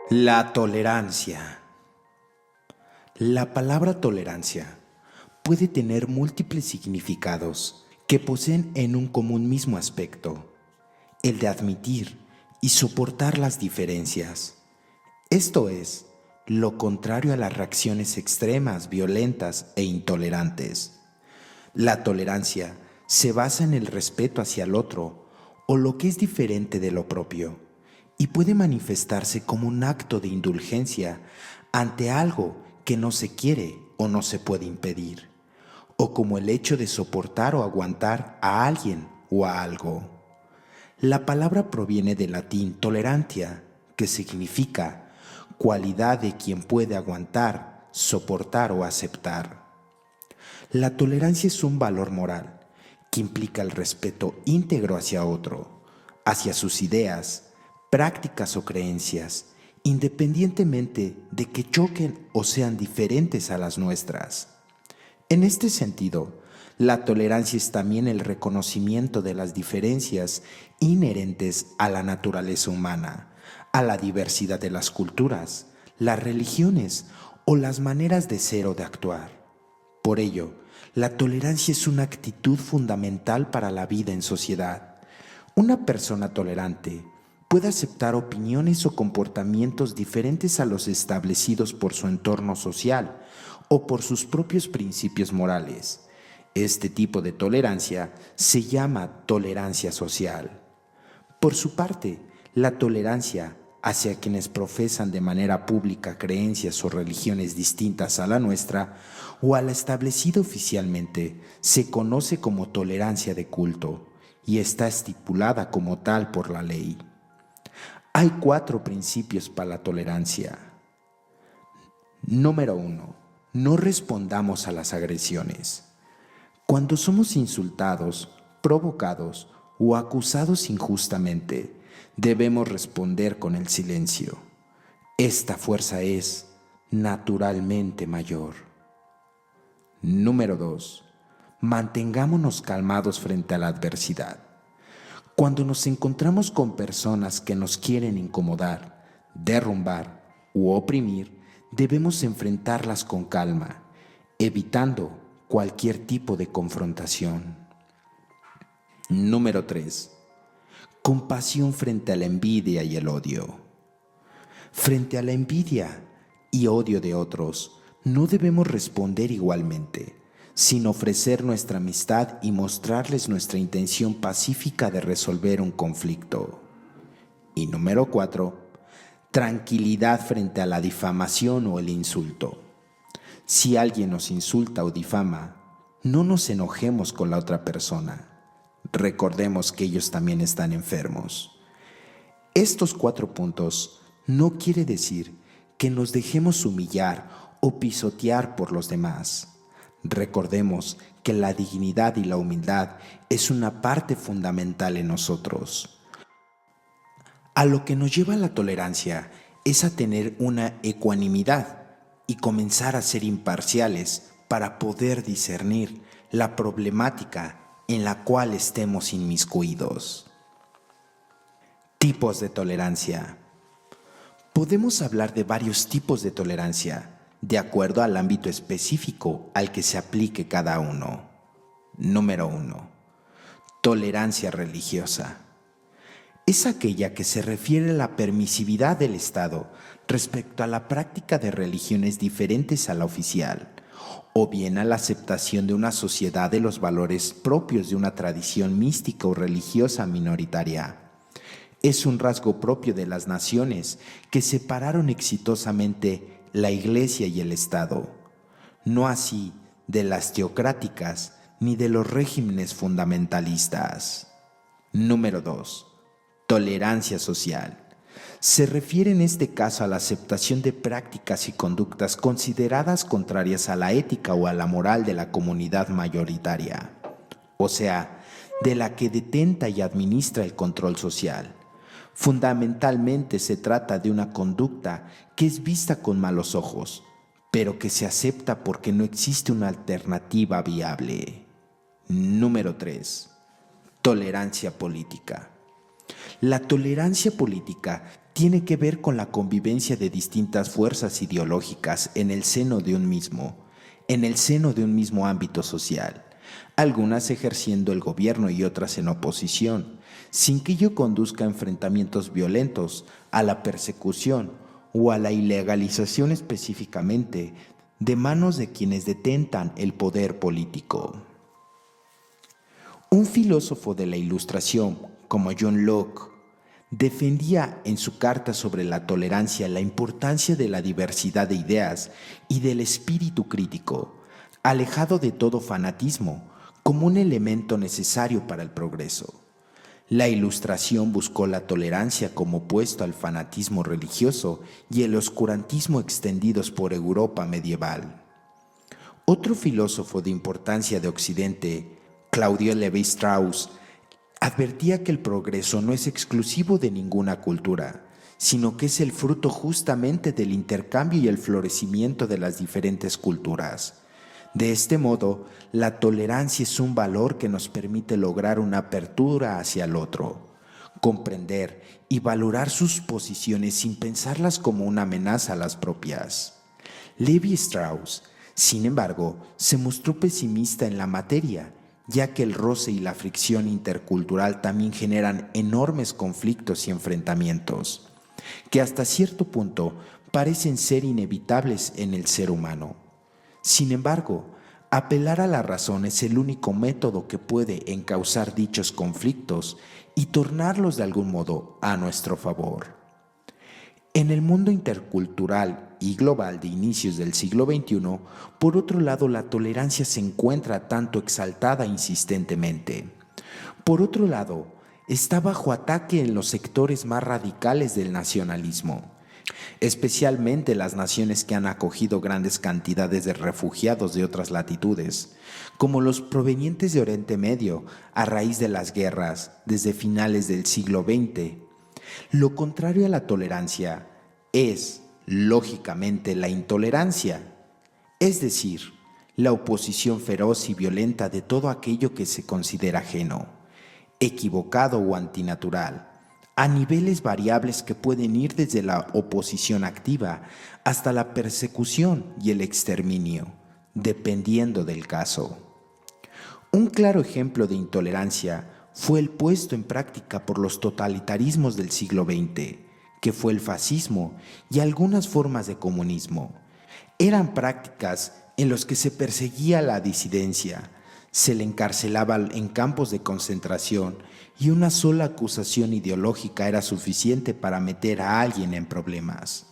La tolerancia. La palabra tolerancia puede tener múltiples significados que poseen en un común mismo aspecto, el de admitir y soportar las diferencias. Esto es, lo contrario a las reacciones extremas, violentas e intolerantes. La tolerancia se basa en el respeto hacia el otro o lo que es diferente de lo propio y puede manifestarse como un acto de indulgencia ante algo que no se quiere o no se puede impedir, o como el hecho de soportar o aguantar a alguien o a algo. La palabra proviene del latín tolerantia, que significa cualidad de quien puede aguantar, soportar o aceptar. La tolerancia es un valor moral que implica el respeto íntegro hacia otro, hacia sus ideas, prácticas o creencias, independientemente de que choquen o sean diferentes a las nuestras. En este sentido, la tolerancia es también el reconocimiento de las diferencias inherentes a la naturaleza humana, a la diversidad de las culturas, las religiones o las maneras de ser o de actuar. Por ello, la tolerancia es una actitud fundamental para la vida en sociedad. Una persona tolerante puede aceptar opiniones o comportamientos diferentes a los establecidos por su entorno social o por sus propios principios morales. Este tipo de tolerancia se llama tolerancia social. Por su parte, la tolerancia hacia quienes profesan de manera pública creencias o religiones distintas a la nuestra o a la establecida oficialmente se conoce como tolerancia de culto y está estipulada como tal por la ley. Hay 4 principios para la tolerancia. Número 1. No respondamos a las agresiones. Cuando somos insultados, provocados o acusados injustamente, debemos responder con el silencio. Esta fuerza es naturalmente mayor. Número 2. Mantengámonos calmados frente a la adversidad. Cuando nos encontramos con personas que nos quieren incomodar, derrumbar u oprimir, debemos enfrentarlas con calma, evitando cualquier tipo de confrontación. Número 3. Compasión frente a la envidia y el odio. Frente a la envidia y odio de otros, no debemos responder igualmente, sino ofrecer nuestra amistad y mostrarles nuestra intención pacífica de resolver un conflicto. Y número 4. Tranquilidad frente a la difamación o el insulto. Si alguien nos insulta o difama, no nos enojemos con la otra persona. Recordemos que ellos también están enfermos. Estos 4 puntos no quiere decir que nos dejemos humillar o pisotear por los demás. Recordemos que la dignidad y la humildad es una parte fundamental en nosotros. A lo que nos lleva la tolerancia es a tener una ecuanimidad y comenzar a ser imparciales para poder discernir la problemática en la cual estemos inmiscuidos. Tipos de tolerancia. Podemos hablar de varios tipos de tolerancia, de acuerdo al ámbito específico al que se aplique cada uno. Número 1. Tolerancia religiosa. Es aquella que se refiere a la permisividad del Estado respecto a la práctica de religiones diferentes a la oficial, o bien a la aceptación de una sociedad de los valores propios de una tradición mística o religiosa minoritaria. Es un rasgo propio de las naciones que separaron exitosamente la Iglesia y el Estado, no así de las teocráticas ni de los regímenes fundamentalistas. Número 2. Tolerancia social. Se refiere en este caso a la aceptación de prácticas y conductas consideradas contrarias a la ética o a la moral de la comunidad mayoritaria, o sea, de la que detenta y administra el control social. Fundamentalmente se trata de una conducta que es vista con malos ojos, pero que se acepta porque no existe una alternativa viable. Número 3. Tolerancia política. La tolerancia política tiene que ver con la convivencia de distintas fuerzas ideológicas en el seno de un mismo ámbito social, algunas ejerciendo el gobierno y otras en oposición, sin que ello conduzca a enfrentamientos violentos, a la persecución o a la ilegalización específicamente de manos de quienes detentan el poder político. Un filósofo de la Ilustración, como John Locke, defendía en su carta sobre la tolerancia la importancia de la diversidad de ideas y del espíritu crítico, alejado de todo fanatismo, como un elemento necesario para el progreso. La Ilustración buscó la tolerancia como opuesto al fanatismo religioso y el oscurantismo extendidos por Europa medieval. Otro filósofo de importancia de Occidente, Claudio Levi-Strauss, advertía que el progreso no es exclusivo de ninguna cultura, sino que es el fruto justamente del intercambio y el florecimiento de las diferentes culturas. De este modo, la tolerancia es un valor que nos permite lograr una apertura hacia el otro, comprender y valorar sus posiciones sin pensarlas como una amenaza a las propias. Levi-Strauss, sin embargo, se mostró pesimista en la materia, ya que el roce y la fricción intercultural también generan enormes conflictos y enfrentamientos, que hasta cierto punto parecen ser inevitables en el ser humano. Sin embargo, apelar a la razón es el único método que puede encauzar dichos conflictos y tornarlos de algún modo a nuestro favor. En el mundo intercultural y global de inicios del siglo XXI, por otro lado, la tolerancia se encuentra tanto exaltada insistentemente. Por otro lado, está bajo ataque en los sectores más radicales del nacionalismo, especialmente las naciones que han acogido grandes cantidades de refugiados de otras latitudes, como los provenientes de Oriente Medio a raíz de las guerras desde finales del siglo XX. Lo contrario a la tolerancia es, lógicamente, la intolerancia, es decir, la oposición feroz y violenta de todo aquello que se considera ajeno, equivocado o antinatural, a niveles variables que pueden ir desde la oposición activa hasta la persecución y el exterminio, dependiendo del caso. Un claro ejemplo de intolerancia fue el puesto en práctica por los totalitarismos del siglo XX, que fue el fascismo y algunas formas de comunismo. Eran prácticas en las que se perseguía la disidencia, se le encarcelaba en campos de concentración y una sola acusación ideológica era suficiente para meter a alguien en problemas.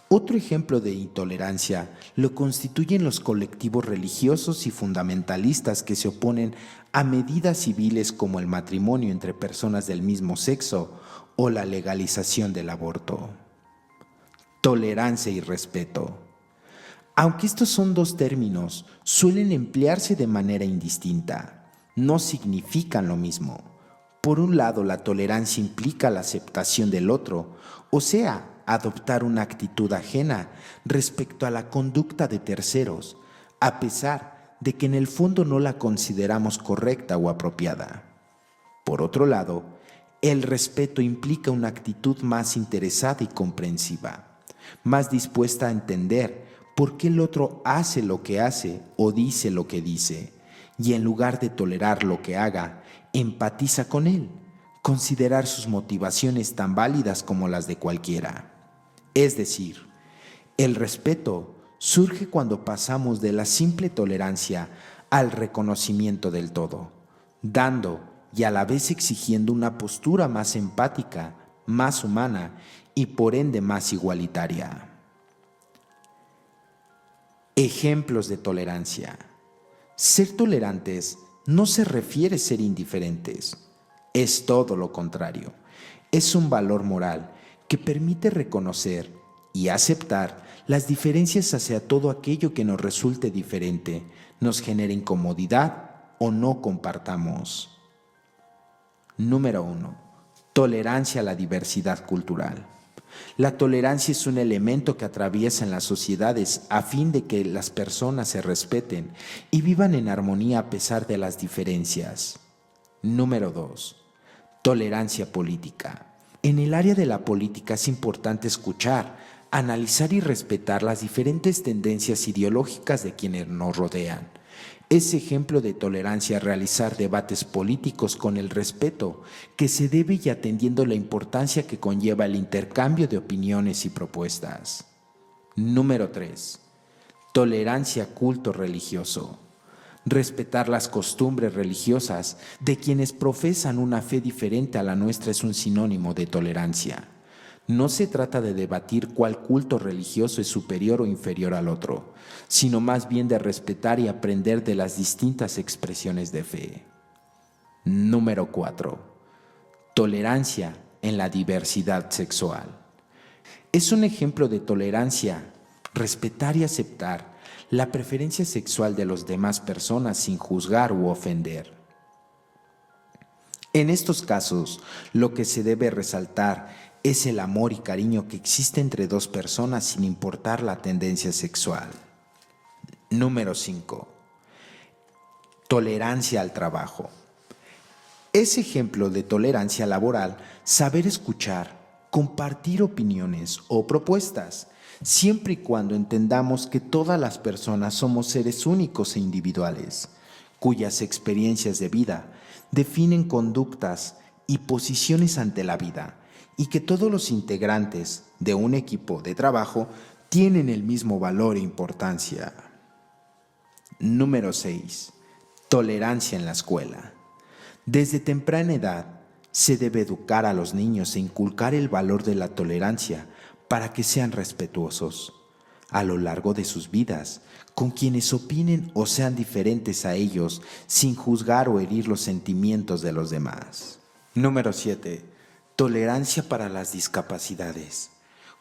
Otro ejemplo de intolerancia lo constituyen los colectivos religiosos y fundamentalistas que se oponen a medidas civiles como el matrimonio entre personas del mismo sexo o la legalización del aborto. Tolerancia y respeto. Aunque estos son dos términos, suelen emplearse de manera indistinta. No significan lo mismo. Por un lado, la tolerancia implica la aceptación del otro, o sea, adoptar una actitud ajena respecto a la conducta de terceros, a pesar de que en el fondo no la consideramos correcta o apropiada. Por otro lado, el respeto implica una actitud más interesada y comprensiva, más dispuesta a entender por qué el otro hace lo que hace o dice lo que dice, y en lugar de tolerar lo que haga, empatiza con él, considerar sus motivaciones tan válidas como las de cualquiera. Es decir, el respeto surge cuando pasamos de la simple tolerancia al reconocimiento del todo, dando y a la vez exigiendo una postura más empática, más humana y por ende más igualitaria. Ejemplos de tolerancia. Ser tolerantes no se refiere a ser indiferentes, es todo lo contrario. Es un valor moral que permite reconocer y aceptar las diferencias hacia todo aquello que nos resulte diferente, nos genere incomodidad o no compartamos. Número 1. Tolerancia a la diversidad cultural. La tolerancia es un elemento que atraviesa en las sociedades a fin de que las personas se respeten y vivan en armonía a pesar de las diferencias. Número 2. Tolerancia política. En el área de la política es importante escuchar, analizar y respetar las diferentes tendencias ideológicas de quienes nos rodean. Es ejemplo de tolerancia realizar debates políticos con el respeto que se debe y atendiendo la importancia que conlleva el intercambio de opiniones y propuestas. Número 3. Tolerancia culto religioso. Respetar las costumbres religiosas de quienes profesan una fe diferente a la nuestra es un sinónimo de tolerancia. No se trata de debatir cuál culto religioso es superior o inferior al otro, sino más bien de respetar y aprender de las distintas expresiones de fe. Número 4. Tolerancia en la diversidad sexual. Es un ejemplo de tolerancia, respetar y aceptar la preferencia sexual de las demás personas sin juzgar u ofender. En estos casos, lo que se debe resaltar es el amor y cariño que existe entre dos personas sin importar la tendencia sexual. Número 5. Tolerancia al trabajo. Es ejemplo de tolerancia laboral saber escuchar, compartir opiniones o propuestas, siempre y cuando entendamos que todas las personas somos seres únicos e individuales, cuyas experiencias de vida definen conductas y posiciones ante la vida, y que todos los integrantes de un equipo de trabajo tienen el mismo valor e importancia. Número 6. Tolerancia en la escuela. Desde temprana edad se debe educar a los niños e inculcar el valor de la tolerancia para que sean respetuosos a lo largo de sus vidas con quienes opinen o sean diferentes a ellos sin juzgar o herir los sentimientos de los demás. Número 7. Tolerancia para las discapacidades.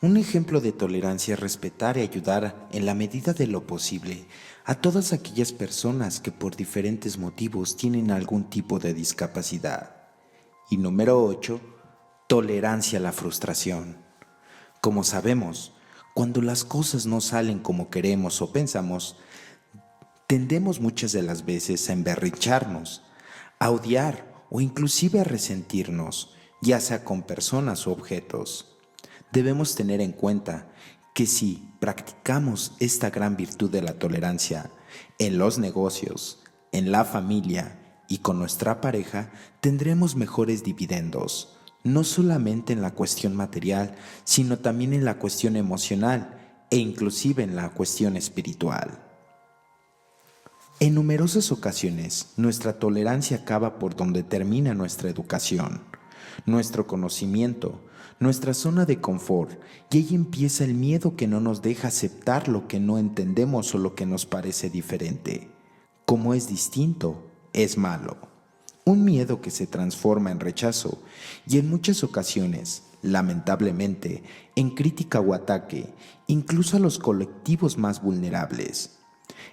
Un ejemplo de tolerancia es respetar y ayudar en la medida de lo posible a todas aquellas personas que por diferentes motivos tienen algún tipo de discapacidad. Y número 8. Tolerancia a la frustración. Como sabemos, cuando las cosas no salen como queremos o pensamos, tendemos muchas de las veces a emberricharnos, a odiar o inclusive a resentirnos, ya sea con personas u objetos. Debemos tener en cuenta que si practicamos esta gran virtud de la tolerancia en los negocios, en la familia y con nuestra pareja, tendremos mejores dividendos, no solamente en la cuestión material, sino también en la cuestión emocional e inclusive en la cuestión espiritual. En numerosas ocasiones, nuestra tolerancia acaba por donde termina nuestra educación, nuestro conocimiento, nuestra zona de confort, y ahí empieza el miedo que no nos deja aceptar lo que no entendemos o lo que nos parece diferente. Como es distinto, es malo. Un miedo que se transforma en rechazo y en muchas ocasiones, lamentablemente, en crítica o ataque, incluso a los colectivos más vulnerables.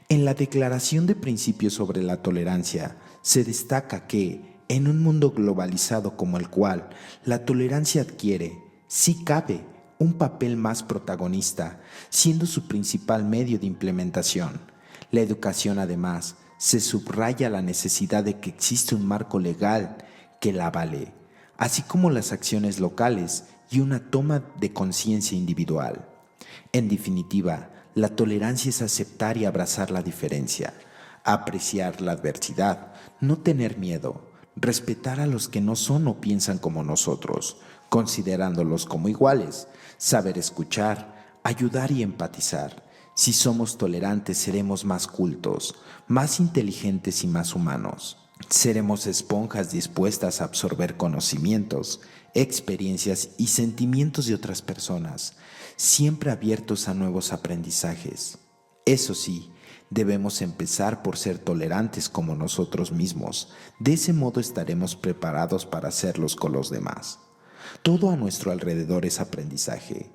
En la Declaración de Principios sobre la Tolerancia se destaca que, en un mundo globalizado como el cual, la tolerancia adquiere, si cabe, un papel más protagonista, siendo su principal medio de implementación. La educación, además, se subraya la necesidad de que existe un marco legal que la avale, así como las acciones locales y una toma de conciencia individual. En definitiva, la tolerancia es aceptar y abrazar la diferencia, apreciar la adversidad, no tener miedo, respetar a los que no son o piensan como nosotros, considerándolos como iguales, saber escuchar, ayudar y empatizar. Si somos tolerantes, seremos más cultos, más inteligentes y más humanos. Seremos esponjas dispuestas a absorber conocimientos, experiencias y sentimientos de otras personas, siempre abiertos a nuevos aprendizajes. Eso sí, debemos empezar por ser tolerantes como nosotros mismos. De ese modo estaremos preparados para hacerlos con los demás. Todo a nuestro alrededor es aprendizaje.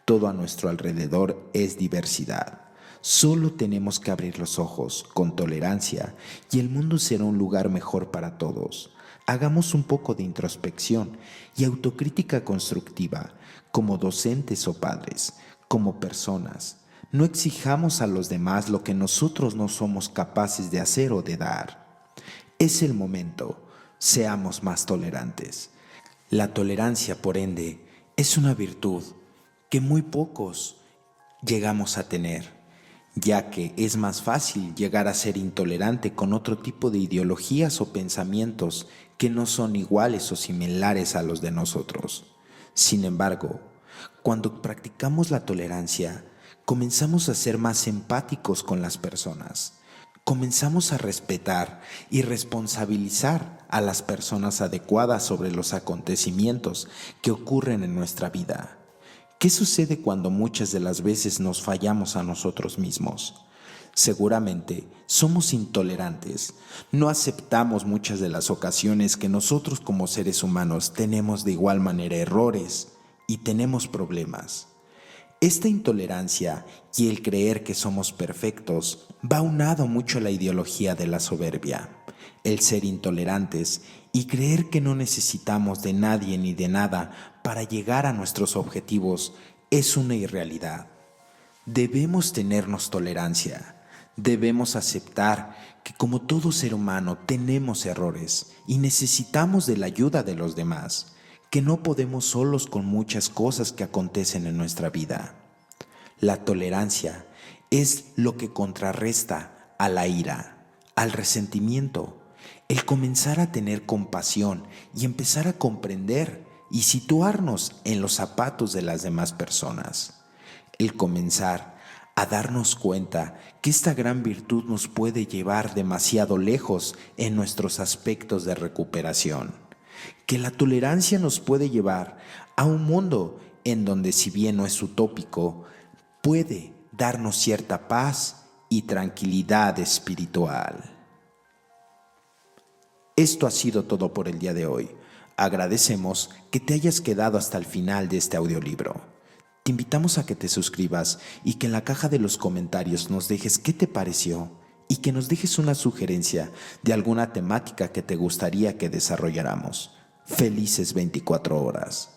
Todo a nuestro alrededor es diversidad. Solo tenemos que abrir los ojos con tolerancia y el mundo será un lugar mejor para todos. Hagamos un poco de introspección y autocrítica constructiva como docentes o padres, como personas. No exijamos a los demás lo que nosotros no somos capaces de hacer o de dar. Es el momento. Seamos más tolerantes. La tolerancia, por ende, es una virtud que muy pocos llegamos a tener, ya que es más fácil llegar a ser intolerante con otro tipo de ideologías o pensamientos que no son iguales o similares a los de nosotros. Sin embargo, cuando practicamos la tolerancia, comenzamos a ser más empáticos con las personas. Comenzamos a respetar y responsabilizar a las personas adecuadas sobre los acontecimientos que ocurren en nuestra vida. ¿Qué sucede cuando muchas de las veces nos fallamos a nosotros mismos? Seguramente somos intolerantes, no aceptamos muchas de las ocasiones que nosotros como seres humanos tenemos de igual manera errores y tenemos problemas. Esta intolerancia y el creer que somos perfectos va aunado mucho a la ideología de la soberbia, el ser intolerantes y creer que no necesitamos de nadie ni de nada para llegar a nuestros objetivos es una irrealidad. Debemos tenernos tolerancia, debemos aceptar que como todo ser humano tenemos errores y necesitamos de la ayuda de los demás, que no podemos solos con muchas cosas que acontecen en nuestra vida. La tolerancia es lo que contrarresta a la ira, al resentimiento, el comenzar a tener compasión y empezar a comprender y situarnos en los zapatos de las demás personas. El comenzar a darnos cuenta que esta gran virtud nos puede llevar demasiado lejos en nuestros aspectos de recuperación, que la tolerancia nos puede llevar a un mundo en donde, si bien no es utópico, puede darnos cierta paz y tranquilidad espiritual. Esto ha sido todo por el día de hoy. Agradecemos que te hayas quedado hasta el final de este audiolibro. Te invitamos a que te suscribas y que en la caja de los comentarios nos dejes qué te pareció y que nos dejes una sugerencia de alguna temática que te gustaría que desarrolláramos. Felices 24 horas.